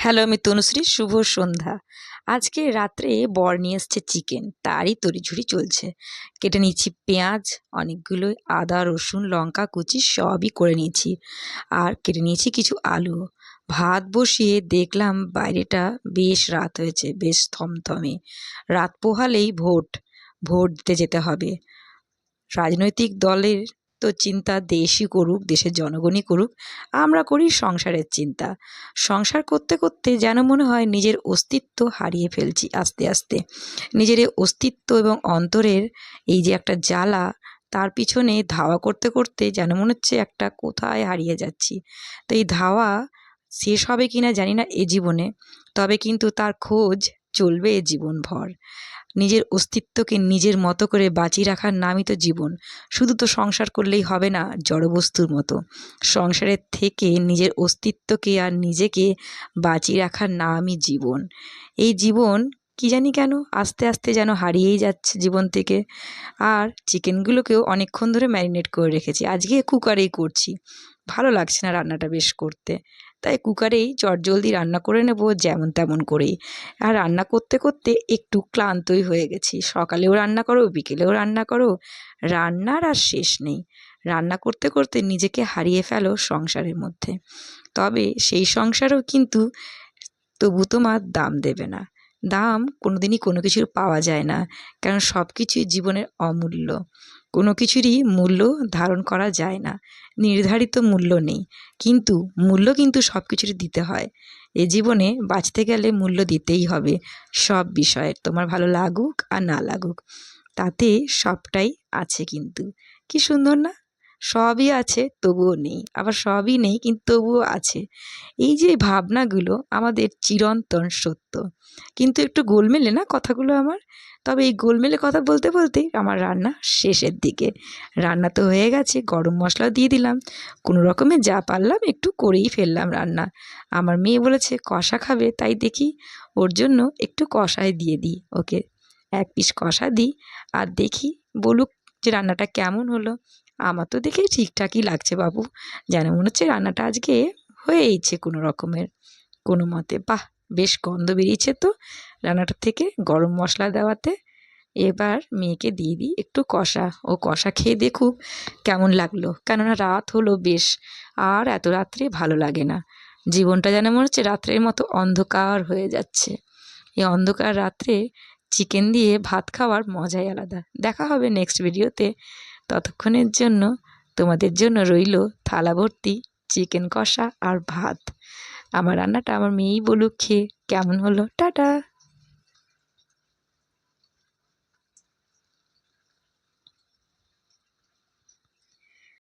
Hello, আমি তনুশ্রী। শুভ সন্ধ্যা। আজকে রাত্রে বর নিয়ে এসছে চিকেন, তারই তড়িঝড়ি চলছে। কেটে নিচ্ছি পেঁয়াজ অনেকগুলো, আদা রসুন লঙ্কা কুচি সবই করে নিয়েছি, আর কেটে নিয়েছি কিছু আলু। ভাত বসিয়ে দেখলাম বাইরেটা বেশ রাত হয়েছে, বেশ থমথমে। রাত পোহালেই ভোট, ভোট দিতে যেতে হবে। রাজনৈতিক দলের তো চিন্তা দেশই করুক, দেশের জনগণই করুক, আমরা করি সংসারের চিন্তা। সংসার করতে করতে যেন মনে হয় নিজের অস্তিত্ব হারিয়ে ফেলছি আস্তে আস্তে। নিজের এই অস্তিত্ব এবং অন্তরের এই যে একটা জ্বালা, তার পিছনে ধাওয়া করতে করতে যেন মনে হচ্ছে একটা কোথায় হারিয়ে যাচ্ছি। তো এই ধাওয়া শেষ হবে কিনা জানি না এ জীবনে, তবে কিন্তু তার খোঁজ চলবে এ জীবনভর। নিজের অস্তিত্বকে নিজের মতো করে বাঁচিয়ে রাখার নামই তো জীবন। শুধু তো সংসার করলেই হবে না জড়বস্তুর মতো। সংসারের থেকে নিজের অস্তিত্বকে আর নিজেকে বাঁচিয়ে রাখার নামই জীবন। এই জীবন কি জানি কেন আস্তে আস্তে যেন হারিয়েই যাচ্ছে জীবন থেকে। আর চিকেনগুলোকেও অনেকক্ষণ ধরে ম্যারিনেট করে রেখেছি, আজকে কুকারেই করছি। ভালো লাগছে না রান্নাটা বেশ করতে, তাই কুকারেই চটজলদি রান্না করে নেব যেমন তেমন করেই। আর রান্না করতে করতে একটু ক্লান্তই হয়ে গেছি। সকালেও রান্না করো, বিকেলেও রান্না করো, রান্নার আর শেষ নেই। রান্না করতে করতে নিজেকে হারিয়ে ফেলো সংসারের মধ্যে। তবে সেই সংসারও কিন্তু তবু তোমার দাম দেবে না। দাম কোনোদিনই কোনো কিছুর পাওয়া যায় না, কারণ সব কিছুই জীবনের অমূল্য। কোনো কিছুরই মূল্য ধারণ করা যায় না, নির্ধারিত মূল্য নেই। কিন্তু মূল্য কিন্তু সব কিছুরই দিতে হয়। এ জীবনে বাঁচতে গেলে মূল্য দিতেই হবে সব বিষয়ের, তোমার ভালো লাগুক আর না লাগুক, তাতে সবটাই আছে কিন্তু। কি সুন্দর না? সবই আছে তবুও নেই, আবার সবই নেই কিন্তু তবুও আছে। এই যে ভাবনাগুলো আমাদের চিরন্তন সত্য। কিন্তু একটু গোলমেলে না কথাগুলো আমার। তবে এই গোলমেলে কথা বলতে বলতেই আমার রান্না শেষের দিকে। রান্না তো হয়ে গেছে, গরম মশলাও দিয়ে দিলাম, কোনো রকমে যা পারলাম একটু করেই ফেললাম রান্না। আমার মেয়ে বলেছে কষা খাবে, তাই দেখি ওর জন্য একটু কষাই দিয়ে দিই ওকে। এক পিস কষা দিই, আর দেখি বলুক যে রান্নাটা কেমন হলো। আমার তো দেখে ঠিকঠাকই লাগছে বাবু, যেন মনে হচ্ছে রান্নাটা আজকে হয়েইছে কোনো রকমের, কোনো মতে। বাহ, বেশ গন্ধ বেরিয়েছে তো রান্নাটার থেকে গরম মশলা দেওয়াতে। এবার মেয়েকে দিয়ে দিই একটু কষা, ও কষা খেয়ে দেখুক কেমন লাগলো। কেননা রাত হলো বেশ, আর এত রাত্রে ভালো লাগে না। জীবনটা যেন মনে হচ্ছে রাত্রের মতো অন্ধকার হয়ে যাচ্ছে। এই অন্ধকার রাত্রে চিকেন দিয়ে ভাত খাওয়ার মজাই আলাদা। দেখা হবে নেক্সট ভিডিওতে। ততক্ষণের জন্য তোমাদের জন্য রইল থালা ভর্তি চিকেন কষা আর ভাত। আমার রান্নাটা আমার মেয়েই বলুক খেয়ে কেমন হলো। টাটা।